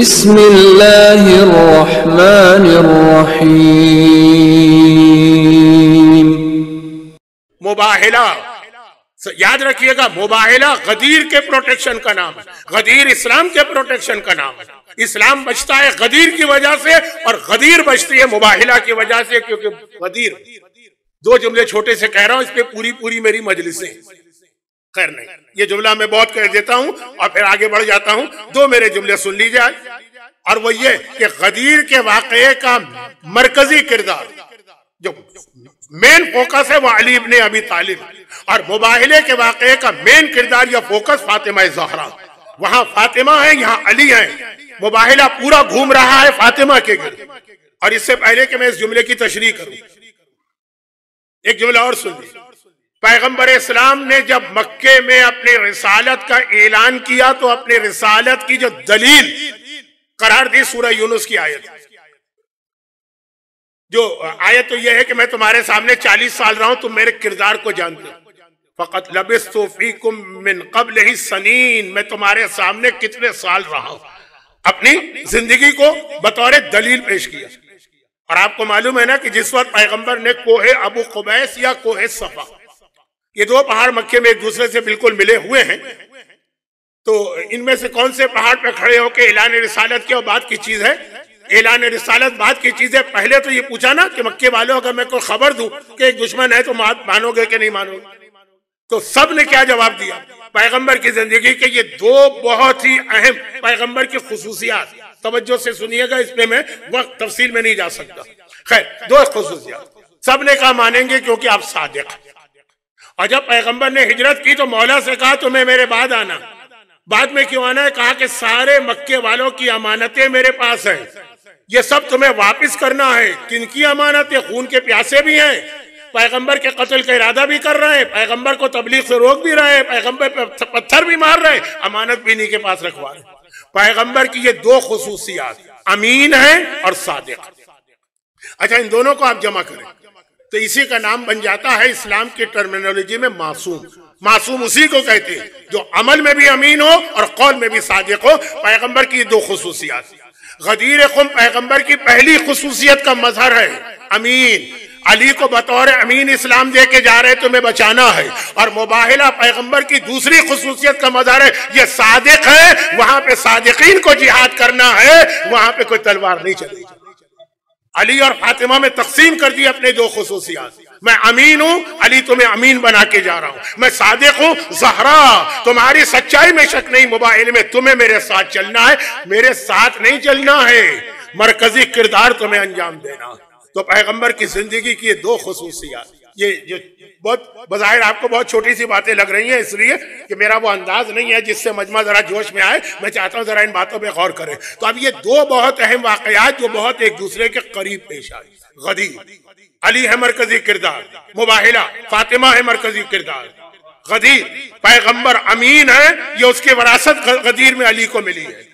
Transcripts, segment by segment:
बिस्मिल्लाहिर्रहमानिर्रहीम। मुबाहिला, याद रखिएगा, मुबाहिला गदीर के प्रोटेक्शन का नाम है। गदीर इस्लाम के प्रोटेक्शन का नाम है। इस्लाम बचता है गदीर की वजह से और गदीर बचती है मुबाहिला की वजह से, क्योंकि गदीर, दो जुमले छोटे से कह रहा हूं, इस पे पूरी पूरी मेरी मजलिसें, खैर नहीं, ये जुमला मैं बहुत कह देता हूं और फिर आगे बढ़ जाता हूं। दो मेरे जुमले सुन लीजिए आज, और वो ये कि गदीर के वाकये का मरकजी किरदार, जो मेन फोकस है, वो अली इब्ने अबी तालिब, और मुबाहिले के वाकये का मेन किरदार या फोकस फातिमा ज़हरा। वहां फातिमा है, यहाँ अली है। मुबाहिला पूरा घूम रहा है फातिमा के गिर्द। और इससे पहले कि मैं इस जुमले की तशरीह करूं, एक जुमला और सुन लीजिए। पैगंबर इस्लाम ने जब मक्के में अपने रिसालत का ऐलान किया तो अपने रिसालत की जो दलील करार दी सूरह यूनुस की आयत। जो आयत तो यह है कि मैं तुम्हारे सामने 40 साल रहा हूं, तुम मेरे किरदार को जानते हो। फकत लबिस्तु फीकुम मिन क़ब्लिही सनीन, मैं तुम्हारे सामने कितने साल रहा हूं। अपनी जिंदगी को बतौर दलील पेश किया। और आपको मालूम है ना कि जिस वक्त पैगंबर ने कोहे अबू कुबैस या कोहे सफा, ये दो पहाड़ मक्के में एक दूसरे से बिल्कुल मिले हुए हैं, तो इनमें से कौन से पहाड़ पे खड़े होकर ऐलान रिसालत की बात की चीज है? ऐलान रिसालत बात की चीज है। पहले तो ये पूछा ना कि मक्के वालों, अगर मैं कोई खबर दूं कि एक दुश्मन है तो मानोगे कि नहीं मानोगे? तो सब ने क्या जवाब दिया? पैगंबर की जिंदगी के ये दो बहुत ही अहम पैगंबर की खुसूसियात, तवज्जो से सुनिएगा, इसमें मैं वक्त तफसील में नहीं जा सकता। खैर, दो खुसूसियात सब ने कहा मानेंगे क्योंकि आप सादिक। और जब पैगंबर ने हिजरत की तो मौला से कहा तुम्हें मेरे बाद आना। बाद में क्यों आना है? कहा कि सारे मक्के वालों की अमानतें मेरे पास हैं, ये सब तुम्हें वापस करना है। किनकी अमानतें? खून के प्यासे भी हैं, पैगंबर के कत्ल का इरादा भी कर रहे हैं, पैगंबर को तबलीग से रोक भी रहे हैं, पैगंबर पे पत्थर भी मार रहे हैं, अमानत भी इन्हीं के पास रखवा रहे। पैगंबर की ये दो खुसूसियात, अमीन है और सादिक। अच्छा, इन दोनों को आप जमा करें तो इसी का नाम बन जाता है इस्लाम की टर्मिनोलॉजी में मासूम। मासूम उसी को कहते हैं जो अमल में भी अमीन हो और कौल में भी सादिक हो। पैगंबर की दो खुसूसियात, गदीर क़ुम पैगंबर की पहली खुसूसियत का मजहर है, अमीन। अली को बतौर अमीन इस्लाम दे के जा रहे तुम्हें बचाना है। और मुबाहिला पैगंबर की दूसरी खुसूसियत का मजहर है, ये सादिक है। वहां पे सादिकीन को जिहाद करना है, वहां पे कोई तलवार नहीं चलेगी। अली और फातिमा में तकसीम कर दी अपने दो खुसूसियात। मैं अमीन हूं, अली तुम्हें अमीन बना के जा रहा हूं। मैं सादिक हूं, ज़हरा तुम्हारी सच्चाई में शक नहीं, मुबाहिल में तुम्हें मेरे साथ चलना है, मेरे साथ नहीं चलना है, मरकजी किरदार तुम्हें अंजाम देना। तो पैगंबर की जिंदगी की ये दो खुसूसियात, ये जो बहुत बज़ाहिर आपको बहुत छोटी सी बातें लग रही हैं, इसलिए कि मेरा वो अंदाज नहीं है जिससे मजमा जरा जोश में आए। मैं चाहता हूं जरा इन बातों पे गौर करें। तो अब ये दो बहुत अहम वाकयात जो बहुत एक दूसरे के करीब पेश आए। गदीर, अली है मरकजी किरदार, मुबाहिला फातिमा है मरकजी किरदार। गदीर पैगंबर अमीन है, ये उसकी वरासत गदीर में अली को मिली है।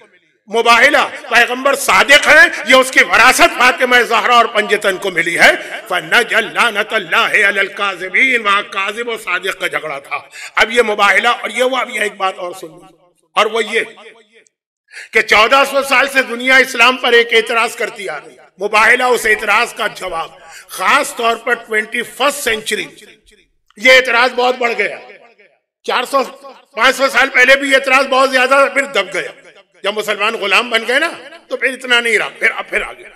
मुबाहिला पैगंबर सादिक है, ये उसकी वरासत फातिमा ज़हरा और पंजतन को मिली है। फनजल्लानतल्लाहि अलल काज़िबीन, वहां काज़िब और सादिक का झगड़ा था। अब ये मुबाहिला और ये वो। अब यह एक बात और सुन, और वो ये कि 1400 साल से दुनिया इस्लाम पर एक एतराज करती आ रही। मुबाहिला उस एतराज का जवाब, खास तौर पर 21वीं सेंचुरी ये एतराज बहुत बढ़ गया। 400-500 साल पहले भी ये एतराज बहुत ज्यादा, फिर दब गया। जब मुसलमान गुलाम बन गए ना तो फिर इतना नहीं रहा, फिर आ गया।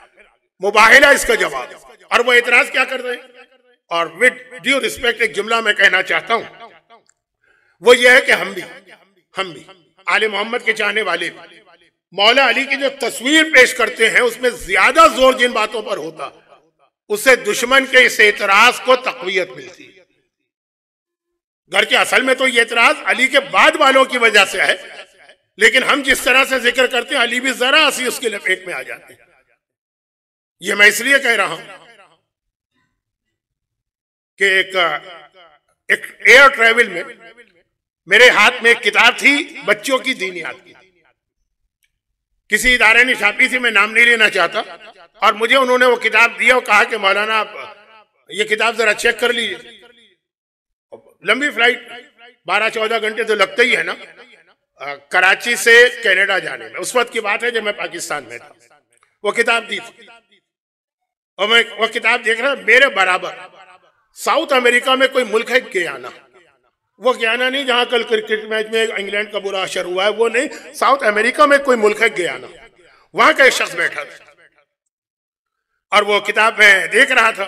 मुबाहिला इसका जवाब, और वो एतराज क्या कर रहे हैं? और विद ड्यू रिस्पेक्ट एक जुमला मैं कहना चाहता हूं, वो ये है कि हम भी आले मोहम्मद के चाहने वाले भी मौला अली की जो तस्वीर पेश करते हैं उसमें ज्यादा जोर जिन बातों पर होता, उससे दुश्मन के इस एतराज को तक़वियत मिलती। घर के असल में तो ये एतराज अली के बाद वालों की वजह से है, लेकिन हम जिस तरह से जिक्र करते हैं, अली भी जरा सी उसके लपेट में आ जाते हैं। ये मैं इसलिए कह रहा हूं कि एक एयर ट्रेवल में मेरे हाथ में एक किताब थी, बच्चों की दीनियात की। किसी इदारे ने छापी थी, मैं नाम नहीं लेना चाहता, और मुझे उन्होंने वो किताब दिया और कहा कि मौलाना आप ये किताब जरा चेक कर लीजिए। लंबी फ्लाइट 12-14 घंटे तो लगते ही है ना। कराची से कनाडा जाने में, उस वक्त की बात है जब मैं पाकिस्तान में था, वो किताब दी थी और मैं वो किताब देख रहा, मेरे बराबर साउथ अमेरिका में कोई मुल्क है गयाना, वो गयाना नहीं जहां कल क्रिकेट मैच में इंग्लैंड का बुरा असर हुआ है, वो नहीं, साउथ अमेरिका में कोई मुल्क है गयाना, वहां का एक शख्स बैठा था और वो किताब में देख रहा था।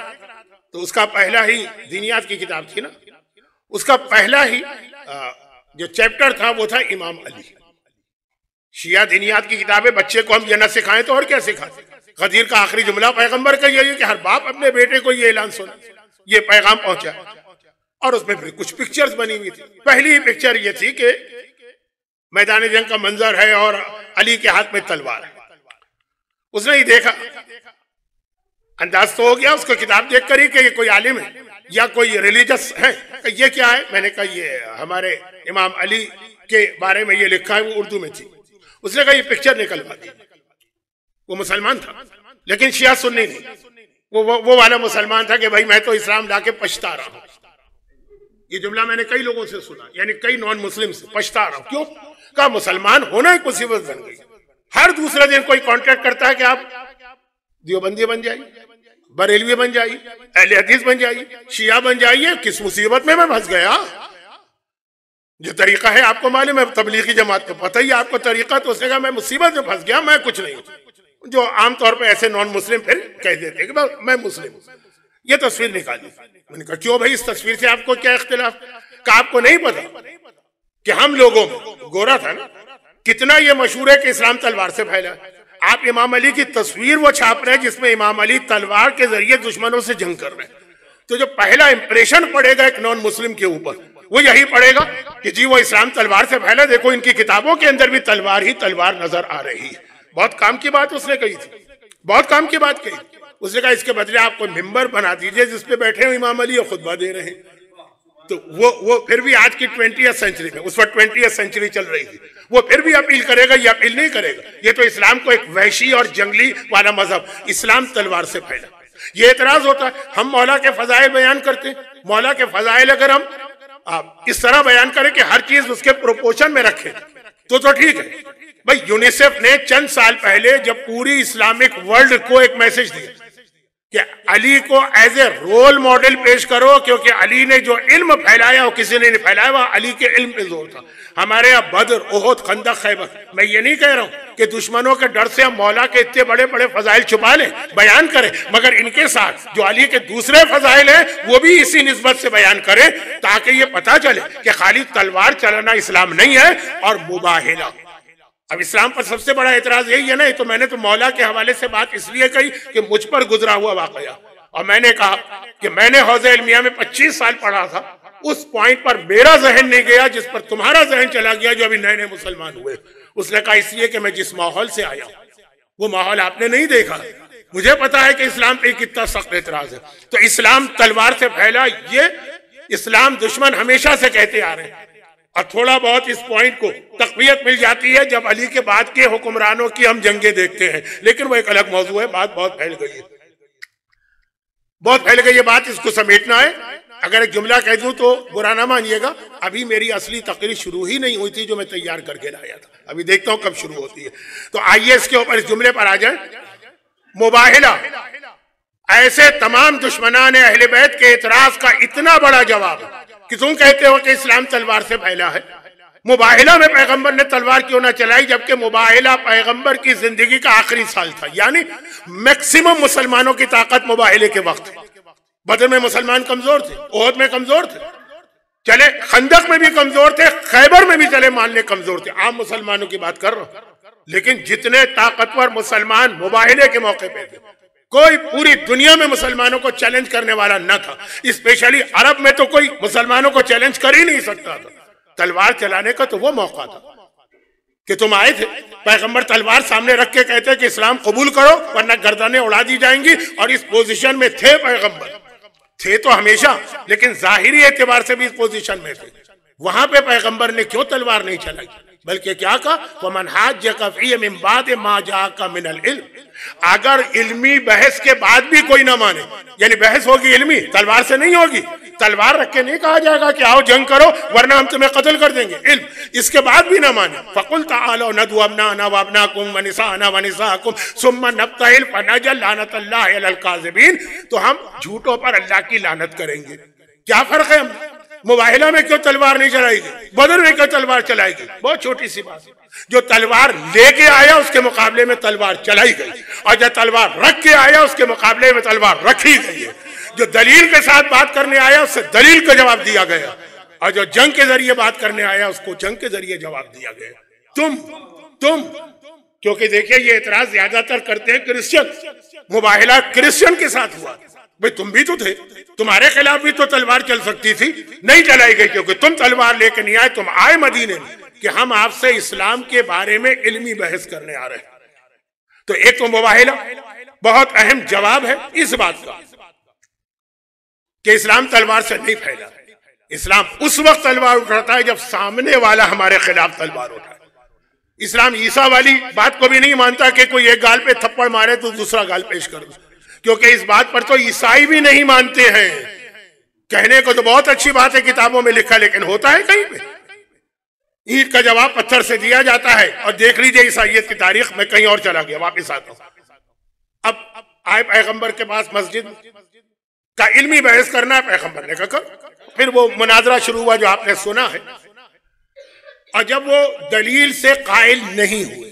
तो उसका पहला ही, दीनियात की किताब थी ना, उसका पहला ही जो चैप्टर था वो था इमाम अली। शिया दीनियात की किताबें, बच्चे को हम ये ना सिखाएं तो और क्या सिखाएं। गदीर का आखिरी जुमला पैगंबर का यही है कि हर बाप अपने बेटे को ये ऐलान सुना, ये पैगाम पहुंचा। और उसमें फिर कुछ पिक्चर्स बनी हुई थी। पहली पिक्चर ये थी कि मैदान जंग का मंजर है और अली के हाथ में तलवार है। उसने ही देखा, अंदाज तो हो गया उसको किताब देख कर ही कि ये कोई आलिम है या कोई रिलीजियस है। ये क्या है? मैंने कहा ये हमारे इमाम अली के बारे में ये लिखा है, वो उर्दू में थी। उसने कहा ये पिक्चर निकलवा दी। वो मुसलमान था लेकिन शिया सुन्नी नहीं, वो वाला मुसलमान था कि भाई मैं तो इस्लाम लाके पछता रहा हूं। ये जुमला मैंने कई लोगों से सुना, यानी कई नॉन मुस्लिम से, पछता रहा हूं। क्यों? कहा मुसलमान होना एक मुसीबत बन गई। हर दूसरे दिन कोई कांटेक्ट करता है कि आप देवबंदी बन जाइए, बरेलवी बन जाइए, अहले हदीस बन जाइए, शिया बन जाइए। किस मुसीबत में मैं फंस गया। जो तरीका है आपको मालूम है, तबलीगी जमात को पता ही आपको तरीका। तो उसने कहा मैं मुसीबत में फंस गया, मैं कुछ नहीं। जो आमतौर पे ऐसे नॉन मुस्लिम फिर कह देते कि मैं मुस्लिम। ये तस्वीर निकाली। मैंने कहा क्यों भाई, इस तस्वीर से आपको क्या इख्तिलाफ? का आपको नहीं पता कि हम लोगों में, गोरा था ना, कितना ये मशहूर है कि इस्लाम तलवार से फैला। आप इमाम अली की तस्वीर वो छाप रहे हैं जिसमें इमाम अली तलवार के जरिए दुश्मनों से जंग कर रहे हैं। तो जो पहला इंप्रेशन पड़ेगा एक नॉन मुस्लिम के ऊपर, वो यही पड़ेगा कि जी वो इस्लाम तलवार से फैला। देखो इनकी किताबों के अंदर भी तलवार ही तलवार नजर आ रही है। बहुत काम की बात उसने कही थी, बहुत काम की बात कही। उसने कहा इसके बदले आप कोई मिंबर बना दीजिए जिसपे बैठे हो इमाम अली और खुतबा दे रहे हैं। तो वो फिर भी आज की 20वीं सेंचुरी में, उस वक्त 20वीं सेंचुरी चल रही थी, वो फिर भी अपील करेगा। ये अपील नहीं करेगा। ये तो इस्लाम को एक वहशी और जंगली वाला मजहब, इस्लाम तलवार से फैला। ये एतराज होता है। हम मौला के फजाइल बयान करते हैं। मौला के फजाइल अगर हम आप इस तरह बयान करें कि हर चीज उसके प्रोपोर्शन में रखें तो ठीक है। भाई यूनिसेफ ने चंद साल पहले जब पूरी इस्लामिक वर्ल्ड को एक मैसेज दिया कि अली को एज ए रोल मॉडल पेश करो, क्योंकि अली ने जो इल्म फैलाया वो किसी ने नहीं फैलाया, वह अली के इल्म पे जोर था। हमारे यहाँ बद्र, ओहद, खंदक, खैबर, मैं ये नहीं कह रहा हूं कि दुश्मनों के डर से हम मौला के इतने बड़े बड़े फजाइल छुपा लें, बयान करें, मगर इनके साथ जो अली के दूसरे फजाइल हैं वो भी इसी निस्बत से बयान करें, ताकि ये पता चले कि खाली तलवार चलाना इस्लाम नहीं है और मुबाहिला। अब इस्लाम पर सबसे बड़ा एतराज यही है ना। तो मैंने तो मौला के हवाले से बात इसलिए कही कि मुझ पर गुजरा हुआ वाकया, और मैंने कहा कि मैंने हौज़े इल्मिया में 25 साल पढ़ा था। उस पॉइंट पर मेरा जहन नहीं गया जिस पर तुम्हारा जहन चला गया जो अभी नए नए मुसलमान हुए। उसने कहा इसलिए कि मैं जिस माहौल से आया वो माहौल आपने नहीं देखा। मुझे पता है कि इस्लाम पे कितना सख्त एतराज है। तो इस्लाम तलवार से फैला, ये इस्लाम दुश्मन हमेशा से कहते आ रहे हैं। और थोड़ा बहुत इस पॉइंट को तक़वियत मिल जाती है जब अली के बाद के हुक्मरानों की हम जंगे देखते हैं, लेकिन वो एक अलग मौजू है। बात बहुत फैल गई है, बहुत फैल गई है बात। इसको समेटना है। अगर एक जुमला कह दूं तो बुरा ना मानिएगा, अभी मेरी असली तकरीर शुरू ही नहीं हुई थी जो मैं तैयार करके लाया था। अभी देखता हूं कब शुरू होती है। तो आइए इसके ऊपर इस जुमले पर आ जाए। मुबाहिला, ऐसे तमाम दुश्मनान अहले बैत के एतराज का इतना बड़ा जवाब कि तुम कहते हो कि इस्लाम तलवार से फैला है। मुबाहिला में पैगंबर ने तलवार क्यों ना चलाई, जबकि मुबाहिला पैगंबर की जिंदगी का आखिरी साल था। यानी मैक्सिमम मुसलमानों की ताकत मुबाहिले के वक्त। बदर में मुसलमान कमजोर थे, ओहद में कमजोर थे, चले खंदक में भी कमजोर थे, खैबर में भी चले मान ले कमजोर थे। आम मुसलमानों की बात कर रहा हूं। लेकिन जितने ताकतवर मुसलमान मुबाहिले के मौके पे थे, कोई पूरी दुनिया में मुसलमानों को चैलेंज करने वाला न था। स्पेशली अरब में तो कोई मुसलमानों को चैलेंज कर ही नहीं सकता था। तलवार चलाने का तो वो मौका था कि तुम आए थे, पैगंबर तलवार सामने रख के कहते कि इस्लाम कबूल करो वरना गर्दनें उड़ा दी जाएंगी। और इस पोजीशन में थे पैगंबर, थे तो हमेशा, लेकिन जाहिरी एतबार से भी इस पोजीशन में थे। वहां पे पैगंबर ने क्यों तलवार नहीं चलाई, बल्कि क्या कहा, वमन हाज्जका फीहि मिन बाद मा जाअका मिनल इल्म, अगर इल्मी बहस के बाद भी कोई ना माने, यानी बहस होगी इल्मी, तलवार से नहीं होगी, तलवार रख के नहीं कहा जाएगा कि आओ जंग करो वरना हम तुम्हें कत्ल कर देंगे, इल्म, इसके बाद भी ना माने, फकुल तालो नदु अबनाना व अबनाकुम व निसाना व निसाकुम सुम्मा नब्तहिल फनजल लानतल्लाहि अलल काज़िबीन, तो हम झूठों पर अल्लाह की लानत करेंगे। क्या फर्क है? हम मुबाहिला में क्यों तलवार नहीं चलाएगी, बदर में क्यों तलवार चलाएगी? बहुत छोटी सी बात। जो तलवार लेके आया उसके मुकाबले में तलवार चलाई गई, और जो तलवार रख के आया उसके मुकाबले में तलवार रखी गई है। जो दलील के साथ बात करने आया उससे दलील का जवाब दिया गया, और जो जंग के जरिए बात करने आया उसको जंग के जरिए जवाब दिया गया। तुम क्योंकि देखिए ये एतराज ज्यादातर करते हैं क्रिश्चियन, मुबाहिला क्रिश्चियन के साथ हुआ, भाई तुम भी तो थे, तुम्हारे खिलाफ भी तो तलवार चल सकती थी, नहीं चलाई गई क्योंकि तुम तलवार लेके नहीं आए, तुम आए मदीने में कि हम आपसे इस्लाम के बारे में इल्मी बहस करने आ रहे हैं। तो एक तो मुबाहिला बहुत अहम जवाब है इस बात का कि इस्लाम तलवार से नहीं फैला। इस्लाम उस वक्त तलवार उठाता है जब सामने वाला हमारे खिलाफ तलवार उठाए। इस्लाम ईसा वाली बात को भी नहीं मानता कि कोई एक गाल पे थप्पड़ मारे तो दूसरा गाल पेश कर दो, क्योंकि इस बात पर तो ईसाई भी नहीं मानते हैं। कहने को तो बहुत अच्छी बात है, किताबों में लिखा, लेकिन होता है कहीं पे? ईंट का जवाब पत्थर से दिया जाता है। और देख लीजिए ईसाइयत की तारीख में, कहीं और चला गया, वापस आता हूं। अब आए पैगंबर के पास, मस्जिद का इल्मी बहस करना है, पैगंबर ने कहा। फिर वो मुनाजरा शुरू हुआ जो आपने सुना है, और जब वो दलील से कायल नहीं हुए,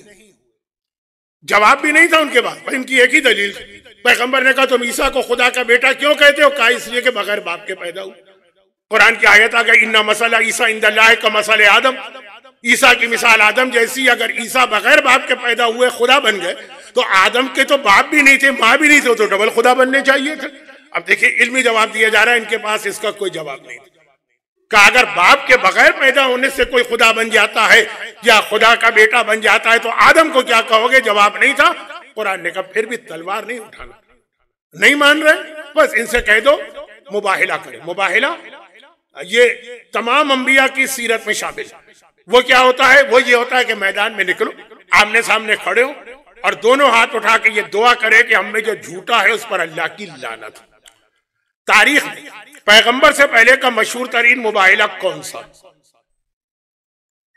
जवाब भी नहीं था उनके पास, इनकी एक ही दलील थी। पैगंबर ने कहा तुम ईसा को खुदा का बेटा क्यों कहते हो? कहा इसलिए कि बगैर बाप के पैदा हुआ। कुरान की आयत आ गई, इन्ना मसला ईसा इंदल्लाह का मसले आदम, ईसा की मिसाल आदम जैसी। अगर ईसा बगैर बाप के पैदा हुए खुदा बन गए तो आदम के तो बाप भी नहीं थे, माँ भी नहीं थे, तो डबल खुदा बनने चाहिए थे। अब देखिए इल्मी जवाब दिया जा रहा है, इनके पास इसका कोई जवाब नहीं। कहा अगर बाप के बगैर पैदा होने से कोई खुदा बन जाता है या खुदा का बेटा बन जाता है तो आदम को क्या कहोगे? जवाब नहीं था। कुरान ने कहा फिर भी तलवार नहीं उठाना। नहीं मान रहे, बस इनसे कह दो मुबाहिला करें। मुबाहिला ये तमाम अंबिया की सीरत में शामिल। वो क्या होता है? वो ये होता है कि मैदान में निकलो, आमने सामने खड़े हो और दोनों हाथ उठा के ये दुआ करे कि हमें जो झूठा है उस पर अल्लाह की लानत। तारीख में पैगंबर से पहले का मशहूर तरीन मुबाहिला कौन सा?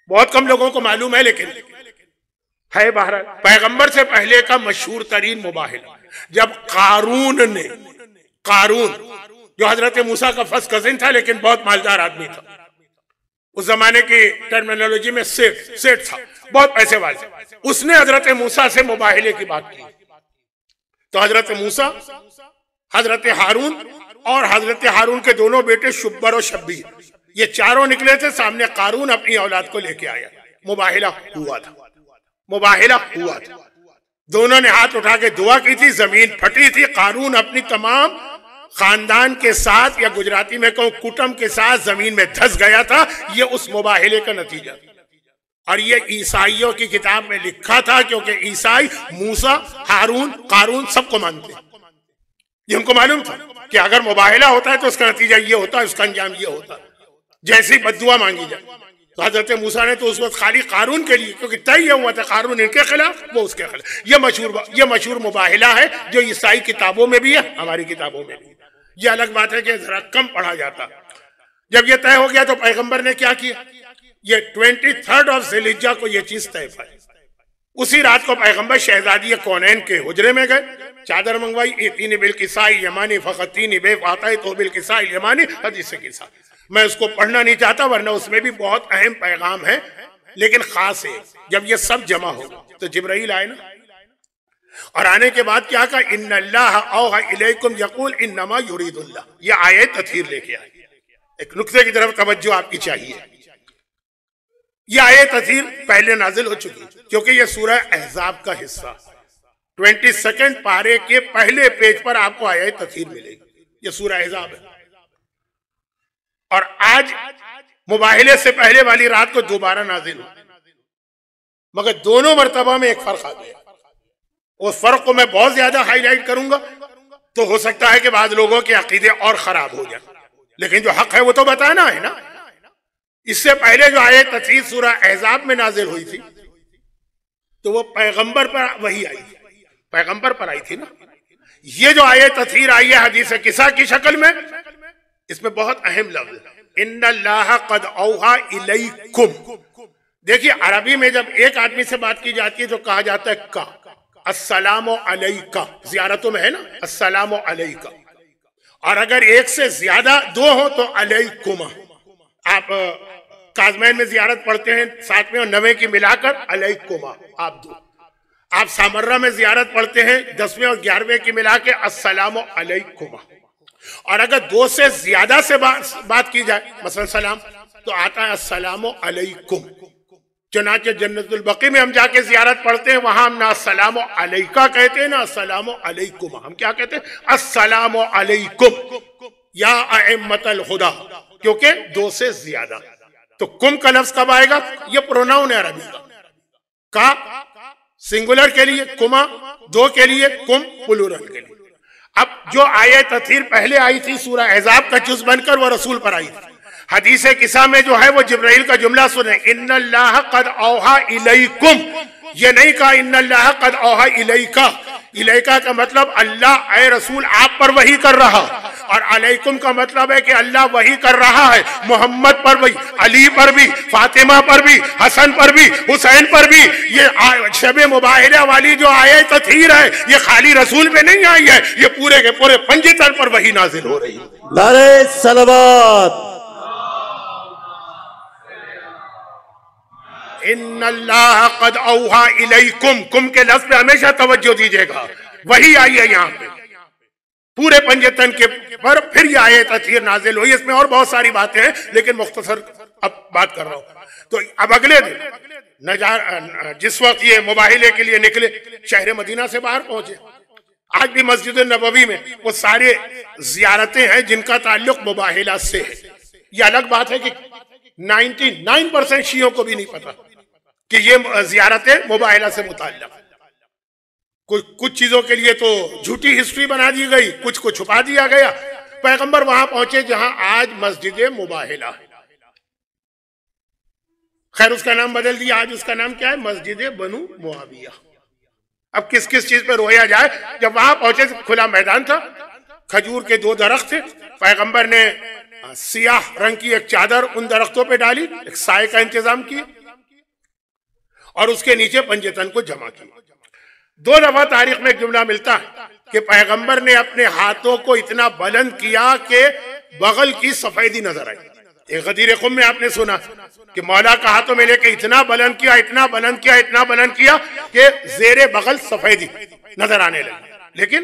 बहुत कम लोगों को मालूम है, लेकिन है बहरहाल। पैगंबर से पहले का मशहूर तरीन मुबाहिला जब कारून जो हजरत मूसा का फर्स्ट कजिन था लेकिन बहुत मालदार आदमी था, उस जमाने की टर्मिनोलॉजी में सेठ था, बहुत पैसे वाले, उसने हजरत मूसा से मुबाहिले की बात की। तो हजरत मूसा, हजरत हारून और हजरत हारून के दोनों बेटे शुब्बर और शब्बीर, ये चारों निकले थे सामने। कारून अपनी औलाद को लेके आया, मुबाहिला हुआ था। मुबाहिला हुआ था, दोनों ने हाथ उठा के दुआ की थी, जमीन फटी थी। कारून अपनी तमाम खानदान के साथ, या गुजराती में कहूं कुटुंब के साथ, जमीन में धंस गया था। ये उस मुबाहिले का नतीजा, और ये ईसाइयों की किताब में लिखा था, क्योंकि ईसाई मूसा, हारून, कारून सबको मानते। ये उनको मालूम था कि अगर मुबाहिला होता है तो उसका नतीजा ये होता है, उसका अंजाम ये होता है, जैसी बद्दुआ मांगी जाए। तो हजरत मूसा ने तो उस वक्त खाली कारून के लिए, क्योंकि तय हुआ था कारून इनके खिलाफ, वो उसके खिलाफ। ये मशहूर मुबाहिला है जो ईसाई किताबों में भी है, हमारी किताबों में भी। ये अलग बात है कि जरा कम पढ़ा जाता। जब ये तय हो गया तो पैगंबर ने क्या किया? ये 23 ज़िलहिज्जा को ये चीज तय पाई। उसी रात को पैगंबर शहजादी कौनैन के हुजरे में गए, चादर मंगवाई, इतीनी बिल किसाई यमानी फकतीनी बेफाताई तो बिल किसाई यमानी, हदीस के साथ। मैं उसको पढ़ना नहीं चाहता वरना उसमें भी बहुत अहम पैगाम है, लेकिन खास है। जब ये सब जमा हो तो जिब्राइल आए ना, और आने के बाद क्या कहा? इन्नल्लाह औहा इलैकुम यक़ूल इन्नमा युरीदुल्लाह। ये आयत तथहीर लेके आई। एक नुक्ते की तरफ तवज्जो आपकी चाहिए। ये आयत तथहीर पहले नाजिल हो चुकी, क्योंकि ये सूरह अहज़ाब का हिस्सा। 22 पारे के पहले पेज पर आपको आयत तथहीर मिलेगी। ये सूरह अहज़ाब है, और आज मुबाहिले से पहले वाली रात को दोबारा नाजिल हो, मगर दोनों मर्तबा में एक फर्क आ गया। उस फर्क को मैं बहुत ज्यादा हाईलाइट करूंगा तो हो सकता है कि बाद लोगों के अकीदे और खराब हो जाए, लेकिन जो हक है वो तो बताना है ना। इससे पहले जो आयत तफसीर सूरह अहज़ाब में नाजिल हुई थी तो वो पैगंबर पर वही आई। पैगंबर पर आई थी ना। ये जो आयत तथहीर आई है हदीस किसा की शक्ल में, इसमें बहुत अहम लफ्ज है, इन्नल्लाह कद औहा इलैकुम। देखिए अरबी में जब एक आदमी से बात की जाती है तो कहा जाता है का, अस्सलामु अलैका, ज़ियारतों में है ना अस्सलामु अलैका। और अगर एक से ज्यादा दो हो तो अलैकुमा। आप काजमैन में ज़ियारत पढ़ते हैं 7वें और 9वें की मिलाकर अलैकुमा आप दो। आप सामर्रा में ज़ियारत पढ़ते हैं 10वें और 11वें की मिला के अस्सलामु अलैकुमा। और अगर दो से ज्यादा से बात की जाए मसलन सलाम, तो आता है अस्सलामु अलैकुम। चुनांचे जन्नतुल बकी में हम जाके ज़ियारत पढ़ते हैं, वहां हम ना अस्सलामु अलैका कहते हैं ना अस्सलामु अलैकुम, हम क्या कहते हैं अस्सलामु अलैकुम या अइम्मतल हुदा, क्योंकि दो से ज्यादा। तो कुम का लफ्ज कब आएगा? ये प्रोनाउन है अरबी का सिंगुलर के लिए कुमा, दो के लिए कुम प्लूरल के लिए। अब जो आयत तथहीर पहले आई थी सूरह अहज़ाब का जुज़ बनकर, वो रसूल पर आई थी। हदीस किसा में जो है वो जिब्राइल का जुमला सुने, इन्नल्लाह कद औहा इलैकुम। ये नहीं कहा इन्नल्लाह कद औहा इलैका। इलैका का मतलब अल्लाह ए रसूल आप पर वही कर रहा, और अलैकुम का मतलब है कि अल्लाह वही कर रहा है मोहम्मद पर भी, अली पर भी, फातिमा पर भी, हसन पर भी, हुसैन पर भी। ये शब मुबाहिला वाली जो आयत तथहीर है ये खाली रसूल पे नहीं आई है, ये पूरे के पूरे पंजितन पर वही नाजिल हो रही है। नारे सलवात। इन्नल्लाह कद औहा इलैकुम, कुम के लफ्ज पे हमेशा तवज्जो दीजिएगा, वही आई है यहाँ पे पूरे पंजतन के पर। फिर ये आयत तथहीर नाजिल हुई। इसमें और बहुत सारी बातें हैं लेकिन मुख्तसर अब बात कर रहा हूं। तो अब अगले दिन जिस वक्त ये मुबाहिले के लिए निकले, शहर मदीना से बाहर पहुंचे। आज भी मस्जिद नबवी में वो सारे जियारतें हैं जिनका ताल्लुक मुबाहिला से है। ये अलग बात है कि 99% शियों को भी नहीं पता कि ये जियारतें मुबाहिला से मुताल्लिक़। कुछ चीजों के लिए तो झूठी हिस्ट्री बना दी गई, कुछ को छुपा दिया गया। पैगंबर वहां पहुंचे जहां आज मस्जिद मुबाहिला है, खैर उसका नाम बदल दिया, आज उसका नाम क्या है मस्जिद बनु मुआविया। अब किस किस चीज पे रोया जाए। जब वहां पहुंचे तो खुला मैदान था, खजूर के 2 दरख्त थे। पैगंबर ने सियाह रंग की एक चादर उन दरख्तों पे डाली, एक साए का इंतजाम किया और उसके नीचे पंजतन को जमा किया। 2 दफा तारीख में एक जुमला मिलता है कि पैगंबर ने अपने हाथों को इतना बुलंद किया कि बगल की सफेदी नजर आई। एक गदीर खुम में आपने सुना कि मौला का हाथों में लेके इतना बुलंद किया, इतना बुलंद किया, इतना बुलंद किया कि जेरे बगल सफेदी नजर आने लगी। लेकिन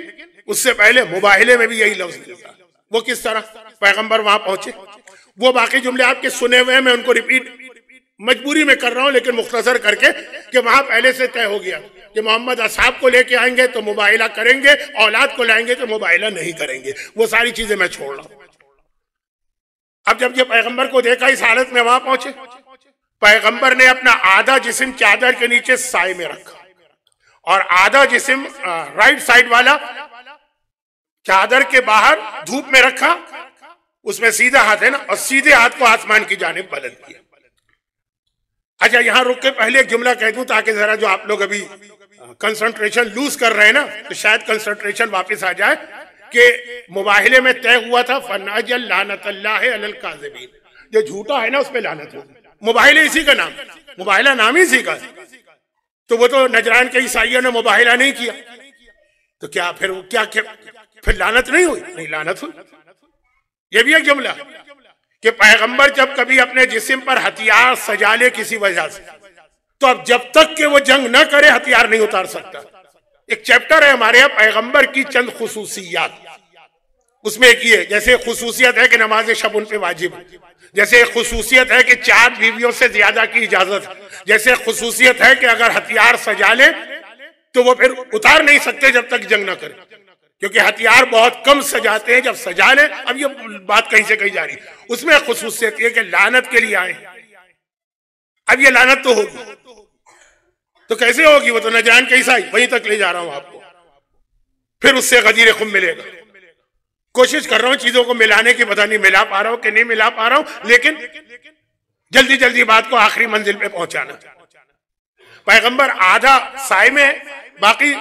उससे पहले मुबाहिले में भी यही लफ्ज मिलता। वो किस तरह? पैगंबर वहां पहुंचे, वो बाकी जुमले आपके सुने हुए हैं, मैं उनको रिपीट मजबूरी में कर रहा हूं लेकिन मुख्तसर करके, कि वहां पहले से तय हो गया कि मोहम्मद असहाब को लेके आएंगे तो मुबाहिला करेंगे, औलाद को लाएंगे तो मुबाहिला नहीं करेंगे। वो सारी चीजें मैं छोड़ रहा हूं। अब जब ये पैगंबर को देखा इस हालत में वहां पहुंचे, पैगंबर ने अपना आधा जिस्म चादर के नीचे साए में रखा और आधा जिस्म राइट साइड वाला चादर के बाहर धूप में रखा। उसमें सीधा हाथ है ना, और सीधे हाथ को आसमान की जानिब बुलंद किया। अच्छा, यहां रुक के पहले एक जुमला कह दूं ताकि जरा जो आप लोग अभी कंसंट्रेशन लूज कर रहे हैं ना, तो शायद कंसंट्रेशन वापस आ जाए कि मुबाहिले में तय हुआ था फनाजल लानतल्लाहि अलल काज़िबीन, जो झूठा है ना उस पे लानत होगी। मुबाहिले इसी का नाम, मुबाहिला नाम ही इसी का। तो वो तो नजरान के ईसाइयों ने मुबाहिला नहीं किया, तो क्या फिर लानत नहीं हुई? नहीं, लानत हुई। ये भी एक जुमला कि पैगंबर जब कभी अपने जिस्म पर हथियार सजा ले किसी वजह से, तो अब जब तक कि वो जंग न करे हथियार नहीं उतार सकता। एक चैप्टर है हमारे यहाँ पैगंबर की चंद खुसूसियात, उसमें एक ये, जैसे खुसूसियत है कि नमाज शब उन पे वाजिब है, जैसे खुसूसियत है कि 4 बीवियों से ज्यादा की इजाजत है, जैसे खुसूसियत है कि अगर हथियार सजा ले तो वो फिर उतार नहीं सकते जब तक जंग ना करे, क्योंकि हथियार बहुत कम सजाते हैं, जब सजा ले। अब ये बात कहीं से कहीं जा रही, उसमें खुसूसियत ये कि लानत के लिए आए। अब ये लानत तो होगी, तो कैसे होगी? वो तो नजरान के ईसाई, वहीं तक ले जा रहा हूं आपको। फिर उससे गदीर खुम मिलेगा। कोशिश कर रहा हूं चीजों को मिलाने की, पता नहीं मिला पा रहा हूं कि नहीं मिला पा रहा हूं, लेकिन जल्दी जल्दी बात को आखिरी मंजिल पे पहुंचाना। पैगंबर आधा साए में बाकी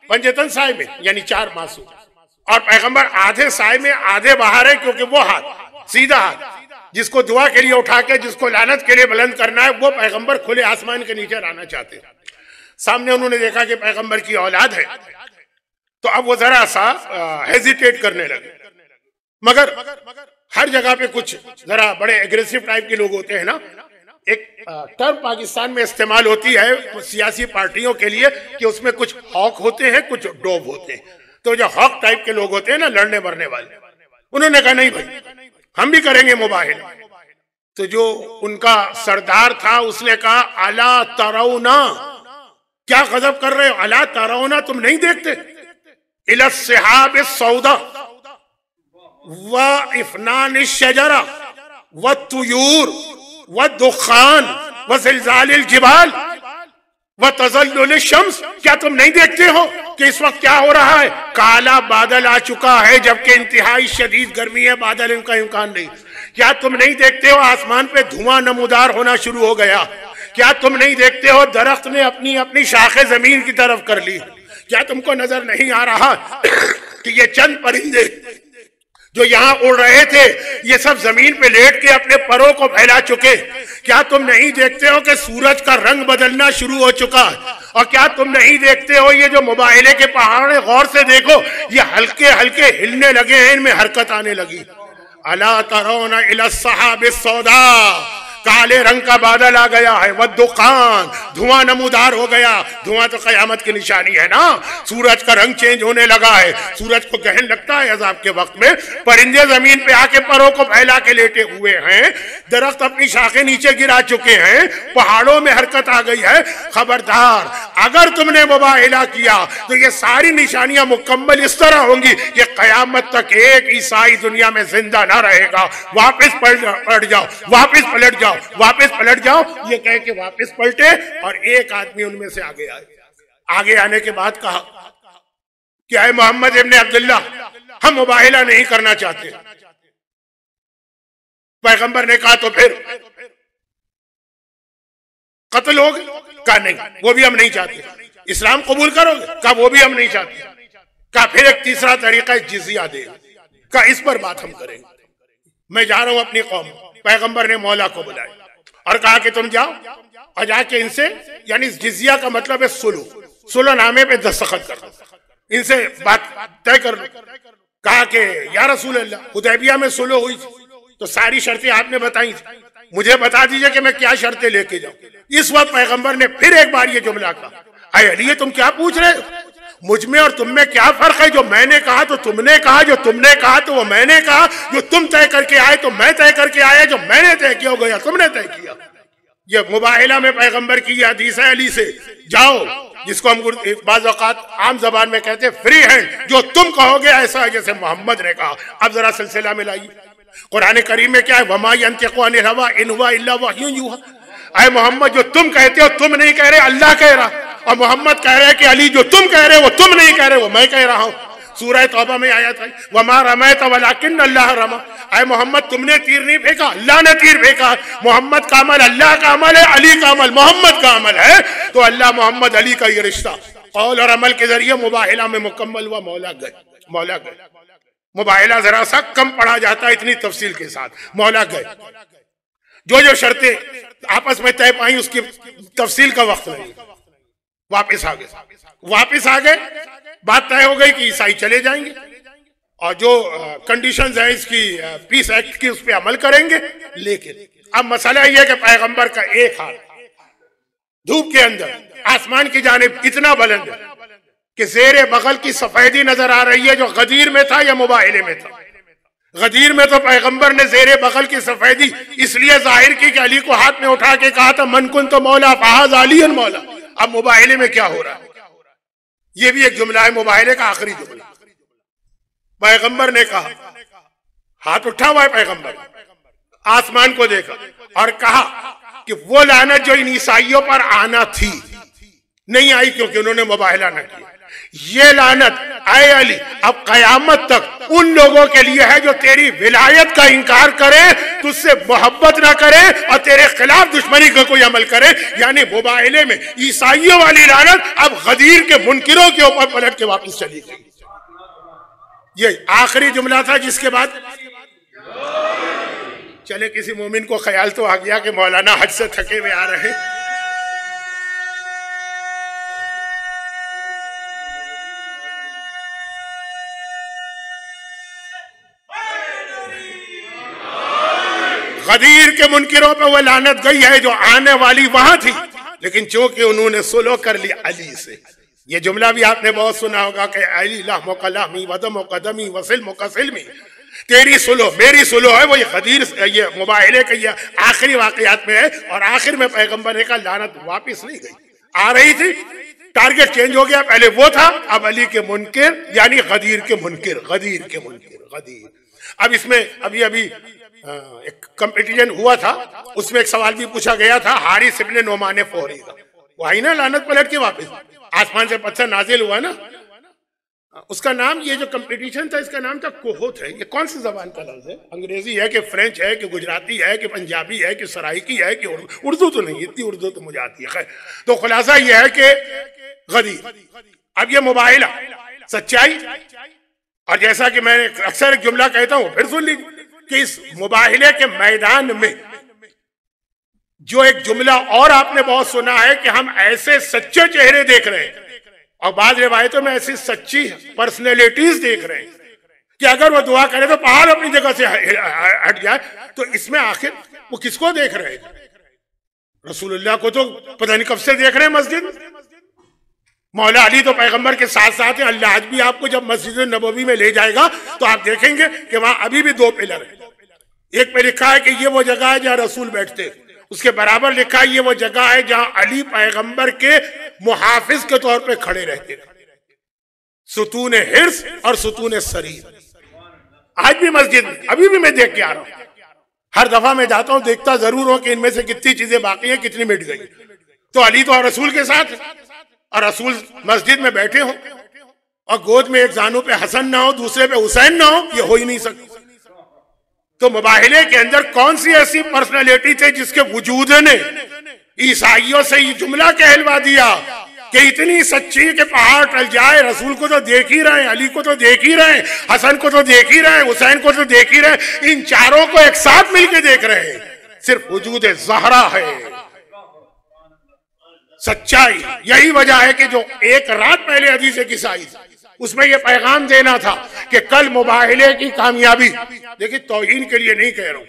पंजतन साय में, यानी 4 मासूम, और पैगंबर आधे साय में आधे बाहर है, क्योंकि वो हाथ सीधा हाथ जिसको दुआ के लिए उठा के, जिसको लानत के लिए बुलंद करना है, वो पैगंबर खुले आसमान के नीचे रहना चाहते हैं। सामने उन्होंने देखा कि पैगंबर की औलाद है, तो अब वो जरा सा हेजिटेट करने लगे। मगर हर जगह पे कुछ जरा बड़े एग्रेसिव टाइप के लोग होते हैं ना। एक टर्म पाकिस्तान में इस्तेमाल होती है सियासी पार्टियों के लिए कि उसमें कुछ हॉक होते हैं, कुछ डोब होते हैं। तो जो हॉक टाइप के लोग होते हैं ना, लड़ने मरने वाले, उन्होंने कहा नहीं भाई, हम भी करेंगे मुबाहिला। तो जो उनका सरदार था उसने कहा अला तरौना, क्या गजब कर रहे हो, अला तरौना, तुम नहीं देखते, इला सिहाब सौदा व इफनान शजरा व तुयूर व दुखान व ज़िलज़ालिल जिबाल व तज़ल्लुल शम्स, क्या तुम नहीं देखते हो कि इस वक्त क्या हो रहा है? काला बादल आ चुका है, जबकि इंतहाई शदीद गर्मी है, बादल इनका इम्कान नहीं। क्या तुम नहीं देखते हो आसमान पे धुआं नमूदार होना शुरू हो गया? क्या तुम नहीं देखते हो दरख्त ने अपनी अपनी शाखें जमीन की तरफ कर ली? क्या तुमको नजर नहीं आ रहा कि ये चंद परिंदे जो यहाँ उड़ रहे थे, ये सब जमीन पे लेट के अपने परों को फैला चुके? क्या तुम नहीं देखते हो कि सूरज का रंग बदलना शुरू हो चुका है? और क्या तुम नहीं देखते हो ये जो मुबाहिले के पहाड़, गौर से देखो, ये हल्के हल्के हिलने लगे हैं, इनमें हरकत आने लगी। अला तरौना इला सहाब सौदा, काले रंग का बादल आ गया है, वह दुकान, धुआं नमूदार हो गया। धुआं तो कयामत की निशानी है ना। सूरज का रंग चेंज होने लगा है, सूरज को गहन लगता है अजाब के वक्त में। परिंदे जमीन पे आके परों को फैला के लेटे हुए हैं, दरख्त अपनी शाखें नीचे गिरा चुके हैं, पहाड़ों में हरकत आ गई है। खबरदार, अगर तुमने मुबाहिला किया तो ये सारी निशानियां मुकम्मल इस तरह होंगी कि कयामत तक एक ईसाई दुनिया में जिंदा ना रहेगा। वापिस पलट जाओ, वापिस पलट जाओ, वापस पलट जाओ। ये कह के वापस पलटे और एक आदमी उनमें से आगे आए। आगे आने के बाद कहा कि आए मोहम्मद इब्ने अब्दुल्ला, हम मुबाहिला नहीं करना चाहते। पैगंबर ने कहा तो फिर कत्ल हो गए? कहा नहीं, वो भी हम नहीं चाहते। इस्लाम कबूल करोगे? कहा वो भी हम नहीं चाहते। कहा फिर एक तीसरा तरीका जिजिया दे। कहा इस पर बात हम करेंगे, मैं जा रहा हूं अपनी कौम। पैगंबर ने मौला को बुलाया और कहा कि तुम जाओ और जाके इनसे, यानी जिजिया का मतलब है सुलह, सुलहनामे पे दस्तखत कर लो, इनसे बात तय कर लो। कहा कि या रसूल अल्लाह, हुदैबिया में सुलह हुई तो सारी शर्तें आपने बताई थी, मुझे बता दीजिए कि मैं क्या शर्तें लेके जाऊं। इस वक्त पैगंबर ने फिर एक बार ये जुमला कहा, अरे अली तुम क्या पूछ रहे हो? मुझ में और तुम में क्या फर्क है? जो मैंने कहा तो तुमने कहा, जो तुमने कहा तो वो मैंने कहा, जो तुम तय करके आए तो मैं तय करके आया, जो मैंने तय किया गया तुमने तय किया। ये मुबाहिला में पैगंबर की ये हदीस है अली से, जाओ, जिसको हम बाज़ औक़ात आम जबान में कहते हैं फ्री हैंड, जो तुम कहोगे ऐसा है जैसे मोहम्मद ने कहा। अब जरा सिलसिला में लाइए, कुरान करीम में क्या है? वमा यंतिक़ु अनिल हवा इन हुवा इल्ला वह्युन यूहा। अरे मोहम्मद, जो तुम कहते हो तुम नहीं कह रहे, अल्लाह कह रहा। और मोहम्मद कह रहे हैं कि अली जो तुम कह रहे हो वो तुम नहीं कह रहे, वो मैं कह रहा हूं। सूरह तौबा में आया था वमा रमैत वलाकिन अल्लाह रमा। अरे मोहम्मद, तुमने तीर नहीं फेंका, अल्लाह ने तीर फेंका। मोहम्मद का अमल अल्लाह का अमल है, अली का अमल मोहम्मद का अमल है। तो अल्लाह मोहम्मद अली का ये रिश्ता कौल और अमल के जरिए मुबाहिला में मुकम्मल हुआ। मौला गए। मुबाहिला जरा सा कम पढ़ा जाता है इतनी तफसील के साथ। मौला गए, जो शर्तें आपस में तय पाई उसकी तफसील का वक्त नहीं। वापिस आ गए, बात तय हो गई कि ईसाई चले जाएंगे और जो कंडीशंस है इसकी पीस एक्ट की उस पर अमल करेंगे। लेकिन अब मसला यह है कि पैगंबर का एक हाथ धूप के अंदर आसमान की जानिब इतना बुलंद है कि जेरे बगल की सफेदी नजर आ रही है, जो गदीर में था या मुबाहिले में था। गदीर में तो पैगंबर ने जेरे बगल की सफेदी इसलिए जाहिर की कि अली को हाथ में उठा के कहा था मन कुन तो मौला फहाज अलियन मौला। अब मुबाहिले में क्या हो रहा है? ये भी एक जुमला है, मुबाहिले का आखिरी जुमला। पैगंबर ने कहा, हाथ उठा हुआ है पैगंबर, आसमान को देखा और कहा कि वो लानत जो इन ईसाइयों पर आना थी नहीं आई, क्योंकि उन्होंने मुबाहिला न किया। ये लानत आए अली अब कयामत तक उन लोगों के लिए है जो तेरी विलायत का इंकार करे, तुझसे मोहब्बत ना करे और तेरे खिलाफ दुश्मनी का कोई अमल करे। यानी मुबाहिले में ईसाइयों वाली लानत अब गदीर के मुनकिरों के ऊपर पलट के वापस चली गई। ये आखिरी जुमला था जिसके बाद चले किसी मोमिन को ख्याल तो आ गया कि मौलाना हज से थके हुए आ रहे हैं। गदीर के मुनकिरों पे वो लानत गई है जो आने वाली वहां थी, लेकिन चूंकि उन्होंने सुलह कर लिया अली से। ये जुमला भी आपने बहुत सुना होगा कि अली लहमो कलामी वदमो कदमी वसिल्मो कसिल्मी, तेरी सुलह मेरी सुलह है। वो ये गदीर ये मुबाहिले के ये आखिरी वाकयात में है और आखिर में पैगंबर का लानत वापिस नहीं गई, आ रही थी, टारगेट चेंज हो गया। पहले वो था, अब अली के मुनकिर यानी गदीर के मुनकिर, गदीर के मुनकिर, गदीर। अब इसमें अभी अभी एक कंपटीशन हुआ था, उसमें एक सवाल भी पूछा गया था हारिस इब्ने नोमान फौरी का, वो आई ना लानत पलट के वापस, आसमान से पत्थर नाजिल हुआ ना, उसका नाम, ये जो कंपटीशन था इसका नाम था कोहोत है। ये कौन सी जबान का लफ्ज है? अंग्रेजी है कि फ्रेंच है कि गुजराती है कि पंजाबी है कि सराइकी है कि उर्दू तो नहीं, इतनी उर्दू तो मुझे आती है। खैर, तो खुलासा यह है कि गदीर। अब ये मुबाहिला सच्चाई, और जैसा कि मैं अक्सर एक जुमला कहता हूं फिर सुन लीजिए कि इस मुबाहिले के मैदान में जो एक जुमला और आपने बहुत सुना है कि हम ऐसे सच्चे चेहरे देख रहे हैं और बाद रिवायतों में ऐसी सच्ची पर्सनैलिटीज देख रहे हैं कि अगर वो दुआ करे तो पहाड़ अपनी जगह से हट जाए। तो इसमें आखिर वो किसको देख रहे हैं? रसूलुल्लाह को तो पता नहीं कब से देख रहे हैं मस्जिद में। मौला अली तो पैगंबर के साथ साथ हैं। अल्लाह आज भी आपको जब मस्जिद नबवी में ले जाएगा तो आप देखेंगे कि वहां अभी भी 2 पिलर है। एक पे लिखा है कि ये वो जगह है जहां रसूल बैठते, उसके बराबर लिखा है ये वो जगह है जहां अली पैगंबर के मुहाफिज के तौर पे खड़े रहते थे, सुतून हिर्स और सुतून सरीर। आज भी मस्जिद में अभी भी मैं देख के आ रहा हूं, हर दफा मैं जाता हूं देखता जरूर हूं कि इनमें से कितनी चीजें बाकी हैं, कितनी मिट गई। तो अली तो रसूल के साथ और रसूल मस्जिद में बैठे हो और गोद में एक जानू पे हसन ना हो, दूसरे पे हुसैन ना हो, ये हो ही नहीं सकता। तो मुबाहिले के अंदर कौन सी ऐसी पर्सनालिटी थे जिसके वजूद ने ईसाइयों से ये जुमला कहलवा दिया कि इतनी सच्ची कि पहाड़ टल जाए। रसूल को तो देख ही रहे, अली को तो देख ही रहे, हसन को तो देख ही रहे, हुसैन को तो देख ही रहे, इन चारों को एक साथ मिलकर देख रहे हैं। सिर्फ वजूद ज़हरा है सच्चाई। यही वजह है कि जो एक रात पहले हदीस किसाई उसमें यह पैगाम देना था कि कल मुबाहिले की कामयाबी, देखिए तौहीन के लिए नहीं कह रहा हूं,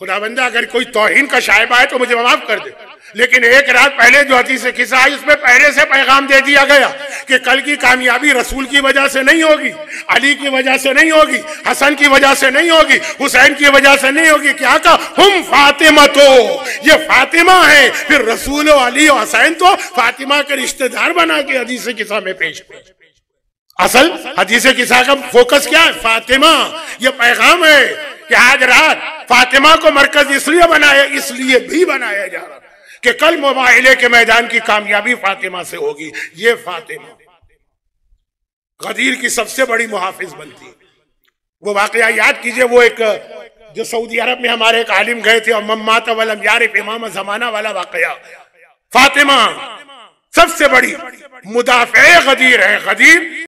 खुदाबंदा अगर कोई तौहीन का शायबा है तो मुझे माफ कर दे, लेकिन एक रात पहले जो हदीस किस्सा आई उसमें पहले से पैगाम दे दिया गया कि कल की कामयाबी रसूल की वजह से नहीं होगी, अली की वजह से नहीं होगी, हसन की वजह से नहीं होगी, हुसैन की वजह से नहीं होगी। क्या कहा? हम फातिमा, तो ये फातिमा है। फिर रसूल और अली और हुसैन तो फातिमा के रिश्तेदार बना के हदीस किस्सा में पेश। असल हदीस किस्सा का फोकस क्या है? फातिमा। ये पैगाम है कि आज रात फातिमा को मरकज इसलिए बनाया जा रहा कि कल मुबाहिले के मैदान की कामयाबी फातिमा से होगी। ये फातिमा गदीर की सबसे बड़ी मुहाफिज बनती है। वो वाकया याद कीजिए, वो एक जो सऊदी अरब में हमारे एक आलिम गए थे और मम्मात वलम यारिफ इमाम जमाना वाला वाकया। फातिमा सबसे बड़ी मुदाफ़े गदीर है। गदीर